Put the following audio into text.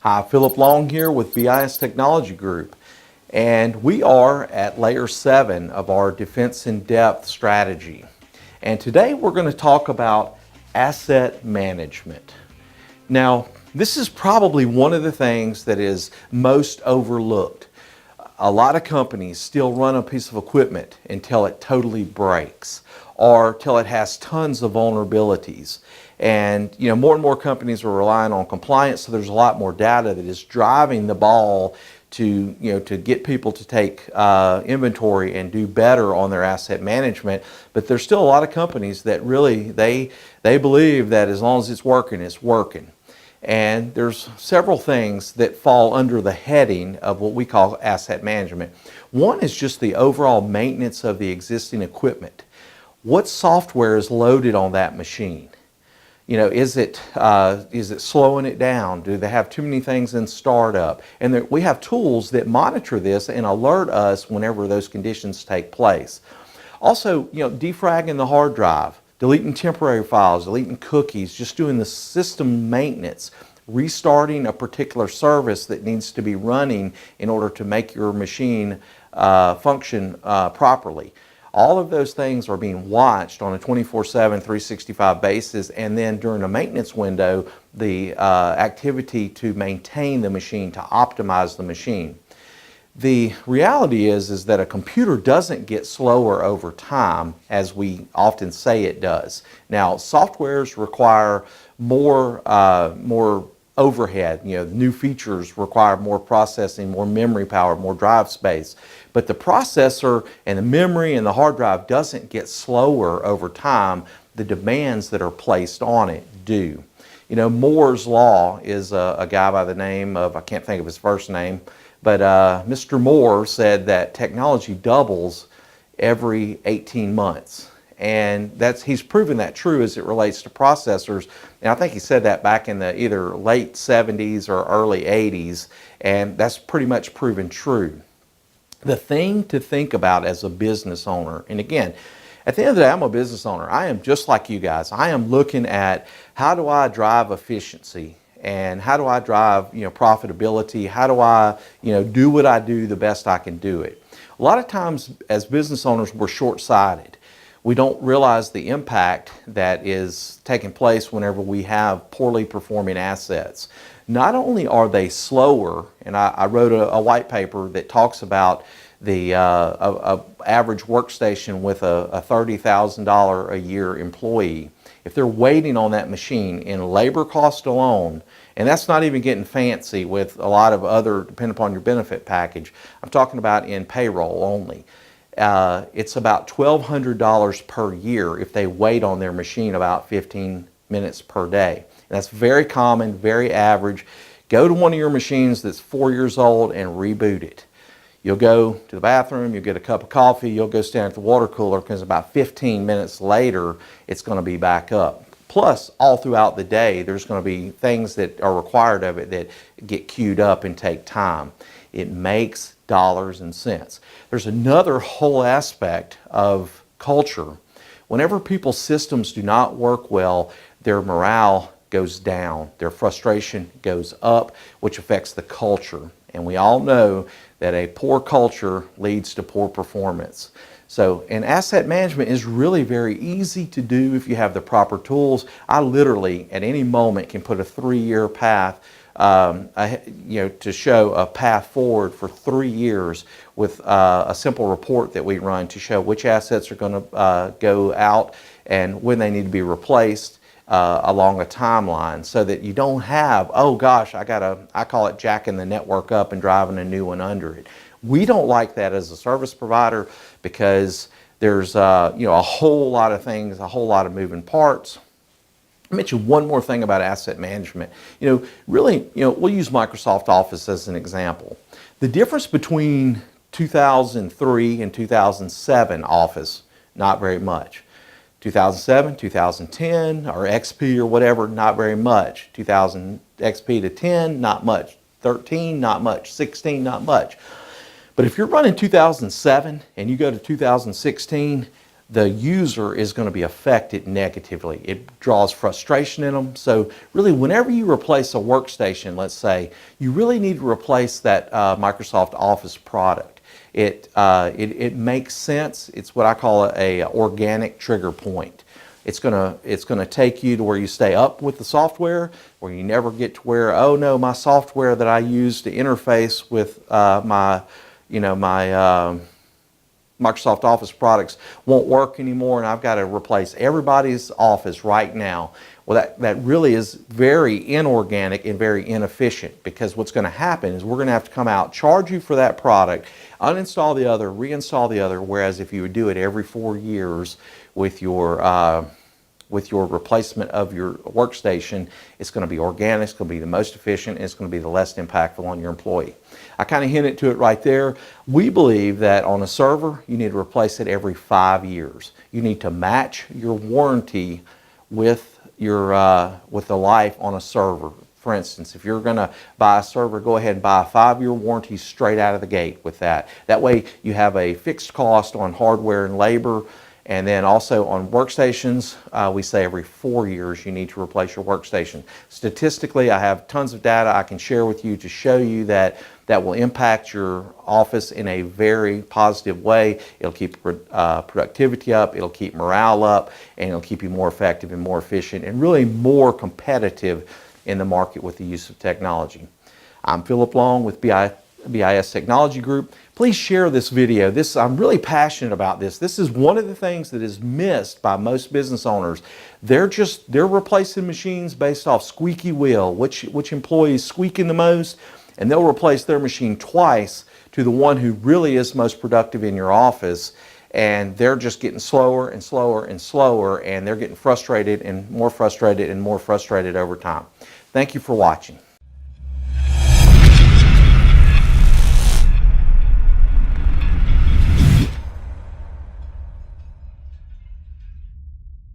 Hi, Phillip Long here with BIS Technology Group, and we are at layer 7 of our Defense in Depth strategy. And today we're going to talk about asset management. Now, this is probably one of the things that is most overlooked. A lot of companies still run a piece of equipment until it totally breaks or till it has tons of vulnerabilities. And more and more companies are relying on compliance, so there's a lot more data that is driving the ball to get people to take inventory and do better on their asset management. But there's still a lot of companies that really they believe that as long as it's working, it's working. And there's several things that fall under the heading of what we call asset management. One is just the overall maintenance of the existing equipment. What software is loaded on that machine? Is it slowing it down? Do they have too many things in startup? And we have tools that monitor this and alert us whenever those conditions take place. Also, defragging the hard drive, deleting temporary files, deleting cookies, just doing the system maintenance, restarting a particular service that needs to be running in order to make your machine function properly. All of those things are being watched on a 24/7, 365 basis, and then during a maintenance window, the activity to maintain the machine, to optimize the machine. The reality is that a computer doesn't get slower over time as we often say it does. Now, softwares require more overhead. New features require more processing, more memory power, more drive space. But the processor and the memory and the hard drive doesn't get slower over time. The demands that are placed on it do. Moore's Law is a guy by the name of, I can't think of his first name, but Mr. Moore said that technology doubles every 18 months. And he's proven that true as it relates to processors. And I think he said that back in the either late 70s or early 80s, and that's pretty much proven true. The thing to think about as a business owner, and again, at the end of the day, I'm a business owner. I am just like you guys. I am looking at how do I drive efficiency and how do I drive profitability? How do I do what I do the best I can do it? A lot of times as business owners, we're short-sighted. We don't realize the impact that is taking place whenever we have poorly performing assets. Not only are they slower, and I wrote a white paper that talks about the average workstation with a $30,000 a year employee. If they're waiting on that machine in labor cost alone, and that's not even getting fancy with a lot of other, depending upon your benefit package, I'm talking about in payroll only. It's about $1,200 per year if they wait on their machine about 15 minutes per day. And that's very common, very average. Go to one of your machines that's 4 years old and reboot it. You'll go to the bathroom, you'll get a cup of coffee, you'll go stand at the water cooler because about 15 minutes later it's going to be back up. Plus, all throughout the day, there's going to be things that are required of it that get queued up and take time. It makes dollars and cents. There's another whole aspect of culture. Whenever people's systems do not work well, their morale goes down, their frustration goes up, which affects the culture. And we all know that a poor culture leads to poor performance. So, and asset management is really very easy to do if you have the proper tools. I literally, at any moment, can put a 3-year path to show a path forward for 3 years with a simple report that we run to show which assets are going to go out and when they need to be replaced along a timeline, so that you don't have, oh gosh, I call it jacking the network up and driving a new one under it. We don't like that as a service provider because there's a whole lot of things, a whole lot of moving parts. I'll mention one more thing about asset management. We'll use Microsoft Office as an example. The difference between 2003 and 2007 Office, not very much. 2007, 2010, or XP or whatever, not very much. 2000 XP to 10, not much. 13, not much. 16, not much. But if you're running 2007 and you go to 2016, the user is going to be affected negatively. It draws frustration in them. So really, whenever you replace a workstation, let's say, you really need to replace that Microsoft Office product. It makes sense. It's what I call a organic trigger point. It's gonna take you to where you stay up with the software, where you never get to where, oh no, my software that I use to interface with my Microsoft Office products won't work anymore, and I've got to replace everybody's Office right now. Well, that really is very inorganic and very inefficient, because what's going to happen is we're going to have to come out, charge you for that product, uninstall the other, reinstall the other, whereas if you would do it every 4 years with your replacement of your workstation, it's going to be organic, it's going to be the most efficient, and it's going to be the less impactful on your employee. I kind of hinted to it right there. We believe that on a server, you need to replace it every 5 years. You need to match your warranty with the life on a server. For instance, if you're going to buy a server, go ahead and buy a 5-year warranty straight out of the gate with that. That way you have a fixed cost on hardware and labor. And then also on workstations, we say every 4 years you need to replace your workstation. Statistically, I have tons of data I can share with you to show you that will impact your office in a very positive way. It'll keep productivity up, it'll keep morale up, and it'll keep you more effective and more efficient and really more competitive in the market with the use of technology. I'm Phillip Long with BIS Technology Group. Please share this video. I'm really passionate about this. This is one of the things that is missed by most business owners. They're replacing machines based off squeaky wheel, which employee is squeaking the most, and they'll replace their machine twice to the one who really is most productive in your office. And they're just getting slower and slower and slower, and they're getting frustrated and more frustrated and more frustrated over time. Thank you for watching.